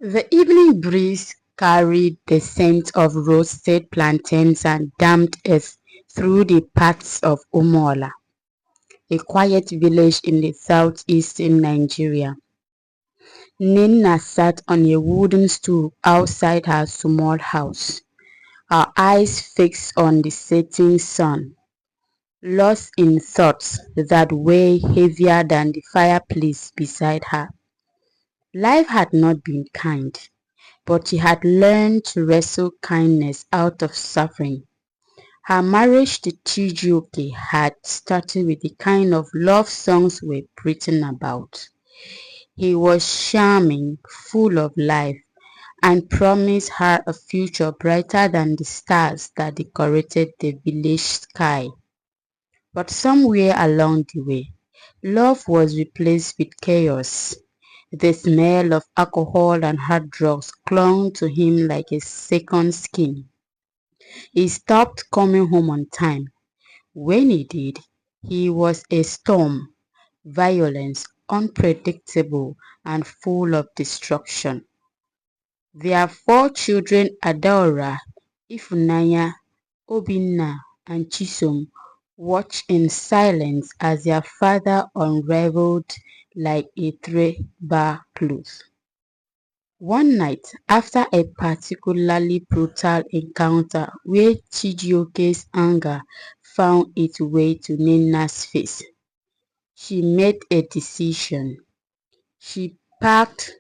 The evening breeze carried the scent of roasted plantains and damp earth through the paths of Umola, a quiet village in the southeastern Nigeria. Nina sat on a wooden stool outside her small house, her eyes fixed on the setting sun, lost in thoughts that weighed heavier than the fireplace beside her. Life had not been kind, but she had learned to wrestle kindness out of suffering. Her marriage to Chijioke had started with the kind of love songs were written about. He was charming, full of life, and promised her a future brighter than the stars that decorated the village sky. But somewhere along the way, love was replaced with chaos. The smell of alcohol and hard drugs clung to him like a second skin. He stopped coming home on time. When he did, he was a storm, violent, unpredictable, and full of destruction. Their four children Adaora, Ifunanya, Obinna, and Chisom watched in silence as their father unraveled like a threadbare cloth. One night, after a particularly brutal encounter where Chijioke's anger found its way to Nina's face, she made a decision. She packed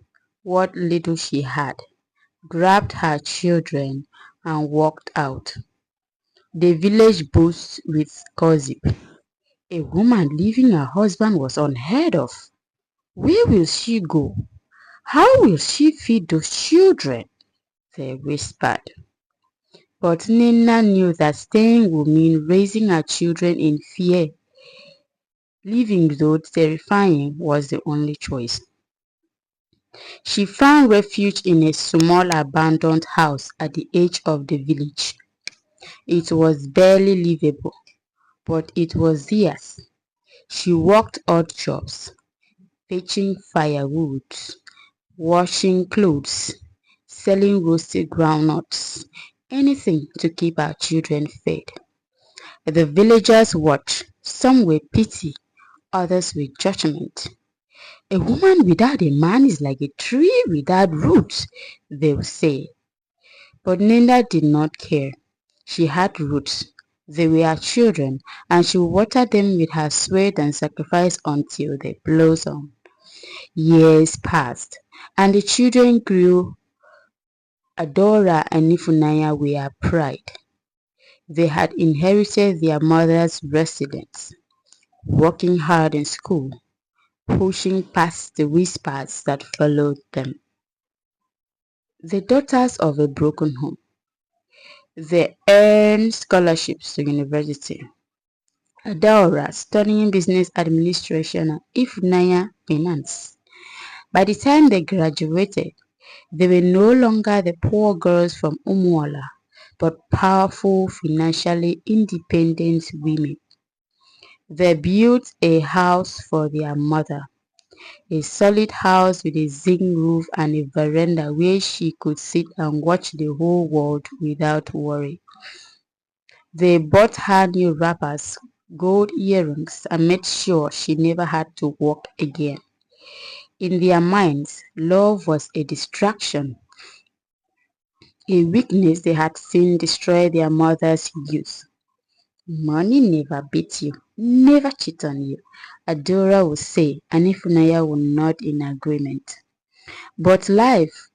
what little she had, grabbed her children, and walked out. The village boasts with gossip. A woman leaving her husband was unheard of. Where will she go? How will she feed those children? They whispered. But Nina knew that staying would mean raising her children in fear. Leaving, though terrifying, was the only choice. She found refuge in a small abandoned house at the edge of the village. It was barely livable, but it was theirs. She worked odd jobs, fetching firewood, washing clothes, selling roasted groundnuts, anything to keep our children fed. The villagers watched, some with pity, others with judgment. A woman without a man is like a tree without roots, they would say. But Linda did not care. She had roots. They were her children, and she watered them with her sweat and sacrifice until they blossomed. Years passed, and the children grew. Adora and Nifunaya were her pride. They had inherited their mother's residence, working hard in school, pushing past the whispers that followed them. The daughters of a broken home. They earned scholarships to university. Adaora studying business administration and Ifunanya finance. By the time they graduated, they were no longer the poor girls from Umuola, but powerful, financially independent women. They built a house for their mother, a solid house with a zinc roof and a veranda where she could sit and watch the whole world without worry. They bought her new wrappers, gold earrings, and made sure she never had to walk again. In their minds, love was a distraction, a weakness they had seen destroy their mother's youth. Money never beat you, never cheat on you, Adora would say, and Ifunaya would nod in agreement. But life,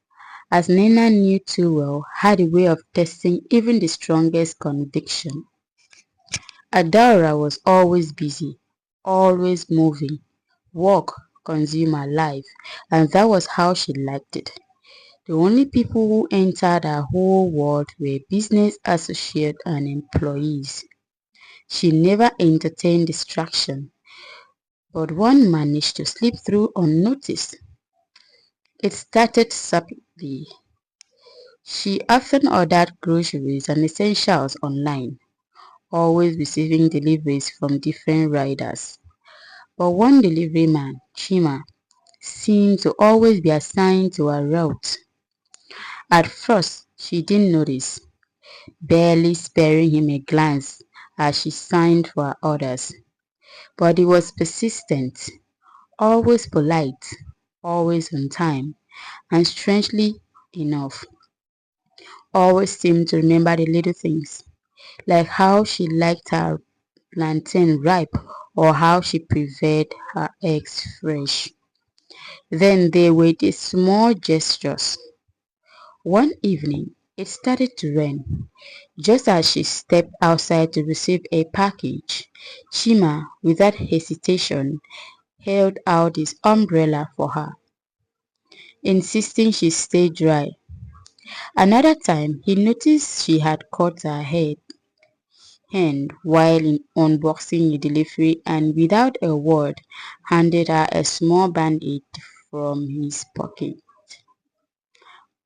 as Nina knew too well, had a way of testing even the strongest conviction. Adora was always busy, always moving, work, consume her life, and that was how she liked it. The only people who entered her whole world were business associates and employees. She never entertained distraction, but one managed to slip through unnoticed. It started subtly. She often ordered groceries and essentials online, always receiving deliveries from different riders. But one delivery man, Chima, seemed to always be assigned to her route. At first, she didn't notice, barely sparing him a glance as she signed for others. But he was persistent, always polite, always on time, and strangely enough, always seemed to remember the little things, like how she liked her plantain ripe or how she preferred her eggs fresh. Then there were the small gestures. One evening, it started to rain. Just as she stepped outside to receive a package, Chima, without hesitation, held out his umbrella for her, insisting she stay dry. Another time, he noticed she had caught her hand while unboxing a delivery and without a word handed her a small band-aid from his pocket.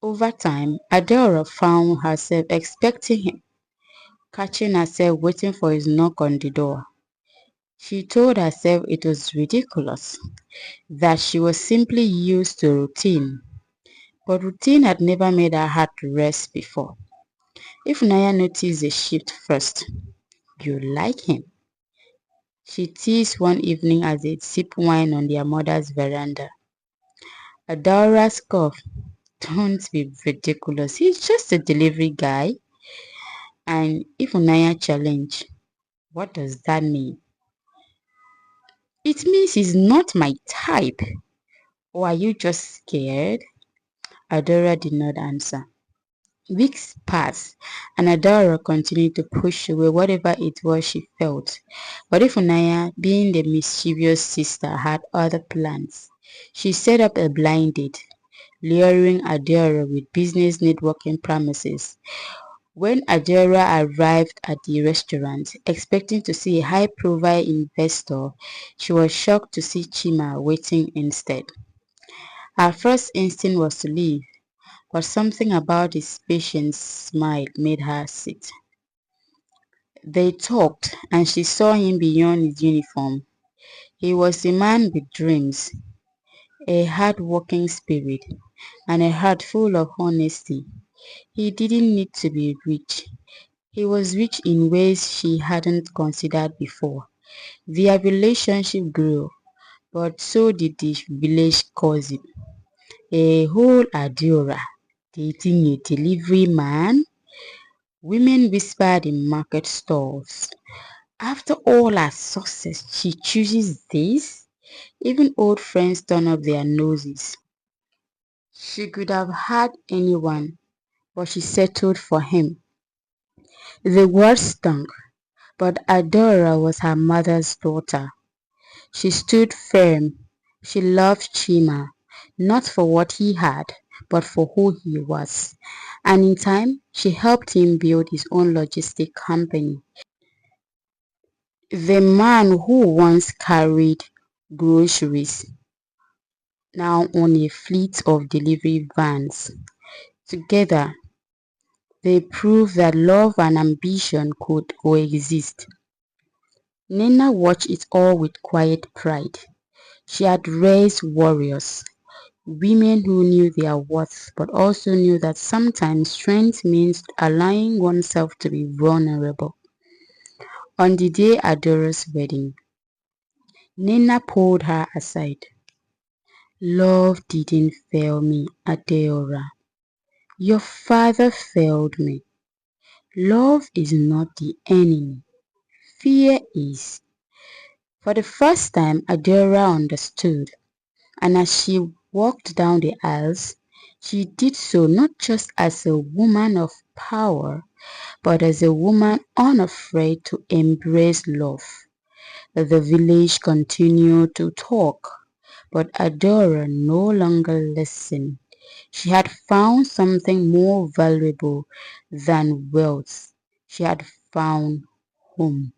Over time, Adora found herself expecting him, catching herself waiting for his knock on the door. She told herself it was ridiculous, that she was simply used to routine, but routine had never made her heart rest before. If Naya noticed the shift first, you like him, she teased one evening as they sipped wine on their mother's veranda. Adora scoffed, "Don't be ridiculous, he's just a delivery guy." And if Naya challenged, "What does that mean?" "It means he's not my type." "Or are you just scared?" Adora did not answer. Weeks passed, and Adora continued to push away whatever it was she felt. But Ifunanya, being the mischievous sister, had other plans. She set up a blind date, luring Adora with business networking promises. When Adora arrived at the restaurant, expecting to see a high-profile investor, she was shocked to see Chima waiting instead. Her first instinct was to leave, but something about his patient smile made her sit. They talked, and she saw him beyond his uniform. He was a man with dreams, a hard-working spirit, and a heart full of honesty. He didn't need to be rich. He was rich in ways she hadn't considered before. Their relationship grew, but so did the village gossip. A whole Adora dating a delivery man? Women whispered in market stalls. After all her success, she chooses this? Even old friends turn up their noses. She could have had anyone, but she settled for him. The word stung, but Adora was her mother's daughter. She stood firm. She loved Chima, not for what he had, but for who he was. And in time, she helped him build his own logistic company. The man who once carried groceries now owned a fleet of delivery vans. Together, they proved that love and ambition could coexist. Nina watched it all with quiet pride. She had raised warriors, women who knew their worth but also knew that sometimes strength means allowing oneself to be vulnerable. On the day Adora's wedding, Nina pulled her aside. "Love didn't fail me, Adora. Your father failed me. Love is not the enemy. Fear is." For the first time, Adora understood, and as she walked down the aisles, she did so not just as a woman of power, but as a woman unafraid to embrace love. The village continued to talk, but Adora no longer listened. She had found something more valuable than wealth. She had found home.